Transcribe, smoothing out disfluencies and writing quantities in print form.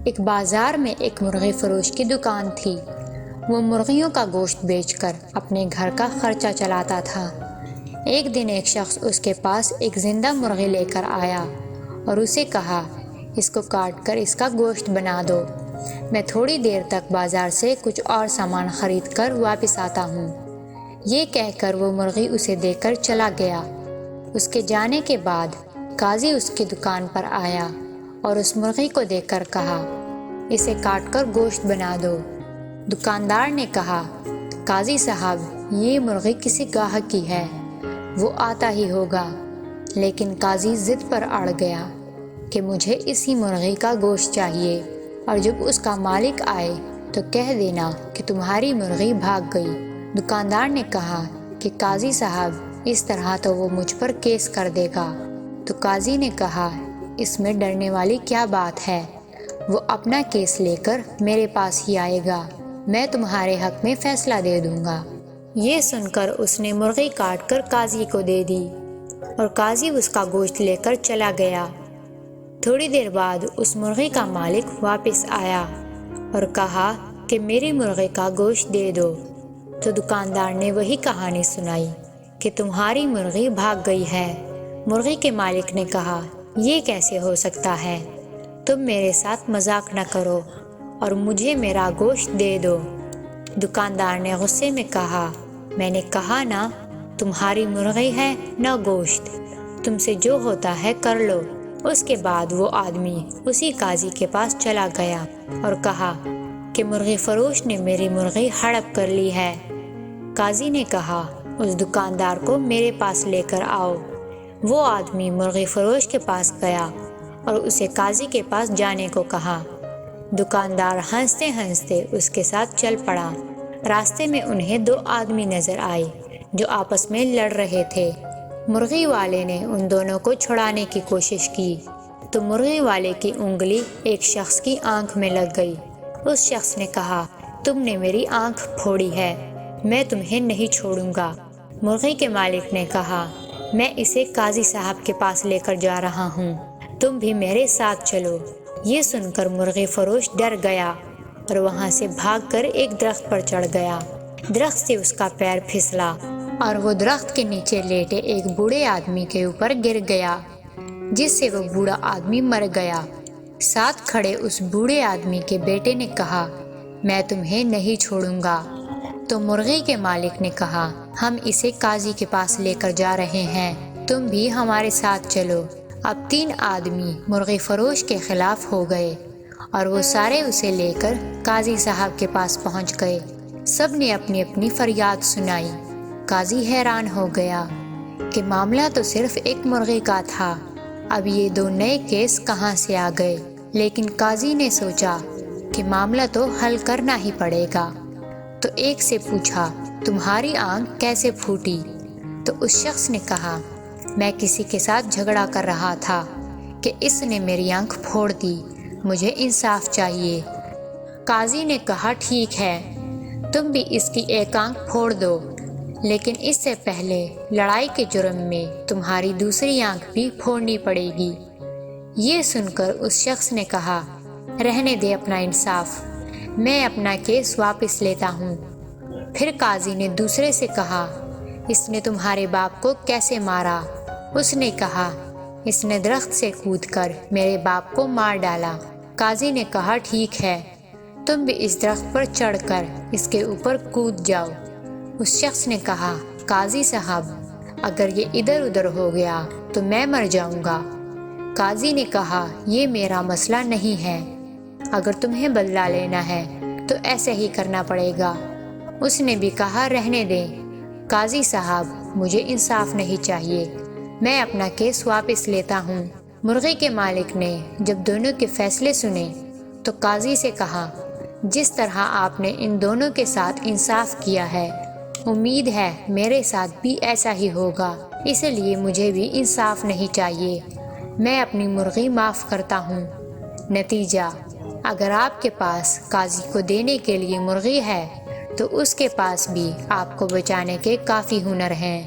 ایک بازار میں ایک مرغی فروش کی دکان تھی۔ وہ مرغیوں کا گوشت بیچ کر اپنے گھر کا خرچہ چلاتا تھا۔ ایک دن ایک شخص اس کے پاس ایک زندہ مرغی لے کر آیا اور اسے کہا، اس کو کاٹ کر اس کا گوشت بنا دو، میں تھوڑی دیر تک بازار سے کچھ اور سامان خرید کر واپس آتا ہوں۔ یہ کہہ کر وہ مرغی اسے دے کر چلا گیا۔ اس کے جانے کے بعد قاضی اس کی دکان پر آیا اور اس مرغی کو دیکھ کر کہا، اسے کاٹ کر گوشت بنا دو۔ دکاندار نے کہا، قاضی صاحب یہ مرغی کسی گاہک کی ہے، وہ آتا ہی ہوگا۔ لیکن قاضی ضد پر اڑ گیا کہ مجھے اسی مرغی کا گوشت چاہیے، اور جب اس کا مالک آئے تو کہہ دینا کہ تمہاری مرغی بھاگ گئی۔ دکاندار نے کہا کہ قاضی صاحب اس طرح تو وہ مجھ پر کیس کر دے گا۔ تو قاضی نے کہا، اس میں ڈرنے والی کیا بات ہے، وہ اپنا کیس لے کر میرے پاس ہی آئے گا، میں تمہارے حق میں فیصلہ دے دوں گا۔ یہ سن کر اس نے مرغی کاٹ کر قاضی کو دے دی اور قاضی اس کا گوشت لے کر چلا گیا۔ تھوڑی دیر بعد اس مرغی کا مالک واپس آیا اور کہا کہ میری مرغی کا گوشت دے دو۔ تو دکاندار نے وہی کہانی سنائی کہ تمہاری مرغی بھاگ گئی ہے۔ مرغی کے مالک نے کہا، یہ کیسے ہو سکتا ہے، تم میرے ساتھ مذاق نہ کرو اور مجھے میرا گوشت دے دو۔ دکاندار نے غصے میں کہا، میں نے کہا نا تمہاری مرغی ہے نہ گوشت، تم سے جو ہوتا ہے کر لو۔ اس کے بعد وہ آدمی اسی قاضی کے پاس چلا گیا اور کہا کہ مرغی فروش نے میری مرغی ہڑپ کر لی ہے۔ قاضی نے کہا، اس دکاندار کو میرے پاس لے کر آؤ۔ وہ آدمی مرغی فروش کے پاس گیا اور اسے قاضی کے پاس جانے کو کہا۔ دکاندار ہنستے ہنستے اس کے ساتھ چل پڑا۔ راستے میں انہیں دو آدمی نظر آئے جو آپس میں لڑ رہے تھے۔ مرغی والے نے ان دونوں کو چھڑانے کی کوشش کی تو مرغی والے کی انگلی ایک شخص کی آنکھ میں لگ گئی۔ اس شخص نے کہا، تم نے میری آنکھ پھوڑی ہے، میں تمہیں نہیں چھوڑوں گا۔ مرغی کے مالک نے کہا، میں اسے قاضی صاحب کے پاس لے کر جا رہا ہوں، تم بھی میرے ساتھ چلو۔ یہ سن کر مرغی فروش ڈر گیا اور وہاں سے بھاگ کر ایک درخت پر چڑھ گیا۔ درخت سے اس کا پیر پھسلا اور وہ درخت کے نیچے لیٹے ایک بوڑھے آدمی کے اوپر گر گیا، جس سے وہ بوڑھا آدمی مر گیا۔ ساتھ کھڑے اس بوڑھے آدمی کے بیٹے نے کہا، میں تمہیں نہیں چھوڑوں گا۔ تو مرغی کے مالک نے کہا، ہم اسے قاضی کے پاس لے کر جا رہے ہیں، تم بھی ہمارے ساتھ چلو۔ اب تین آدمی مرغی فروش کے خلاف ہو گئے اور وہ سارے اسے لے کر قاضی صاحب کے پاس پہنچ گئے۔ سب نے اپنی اپنی فریاد سنائی۔ قاضی حیران ہو گیا کہ معاملہ تو صرف ایک مرغی کا تھا، اب یہ دو نئے کیس کہاں سے آ گئے؟ لیکن قاضی نے سوچا کہ معاملہ تو حل کرنا ہی پڑے گا، تو ایک سے پوچھا، تمہاری آنکھ کیسے پھوٹی؟ تو اس شخص نے کہا، میں کسی کے ساتھ جھگڑا کر رہا تھا کہ اس نے میری آنکھ پھوڑ دی، مجھے انصاف چاہیے۔ قاضی نے کہا، ٹھیک ہے، تم بھی اس کی ایک آنکھ پھوڑ دو، لیکن اس سے پہلے لڑائی کے جرم میں تمہاری دوسری آنکھ بھی پھوڑنی پڑے گی۔ یہ سن کر اس شخص نے کہا، رہنے دے اپنا انصاف، میں اپنا کیس واپس لیتا ہوں۔ پھر قاضی نے دوسرے سے کہا، اس نے تمہارے باپ کو کیسے مارا؟ اس نے کہا، اس نے درخت سے کود کر میرے باپ کو مار ڈالا۔ قاضی نے کہا، ٹھیک ہے، تم بھی اس درخت پر چڑھ کر اس کے اوپر کود جاؤ۔ اس شخص نے کہا، قاضی صاحب اگر یہ ادھر ادھر ہو گیا تو میں مر جاؤں گا۔ قاضی نے کہا، یہ میرا مسئلہ نہیں ہے، اگر تمہیں بدلہ لینا ہے تو ایسے ہی کرنا پڑے گا۔ اس نے بھی کہا، رہنے دیں قاضی صاحب، مجھے انصاف نہیں چاہیے، میں اپنا کیس واپس لیتا ہوں۔ مرغی کے مالک نے جب دونوں کے فیصلے سنے تو قاضی سے کہا، جس طرح آپ نے ان دونوں کے ساتھ انصاف کیا ہے، امید ہے میرے ساتھ بھی ایسا ہی ہوگا، اس لیے مجھے بھی انصاف نہیں چاہیے، میں اپنی مرغی معاف کرتا ہوں۔ نتیجہ، اگر آپ کے پاس قاضی کو دینے کے لیے مرغی ہے تو اس کے پاس بھی آپ کو بچانے کے کافی ہنر ہیں۔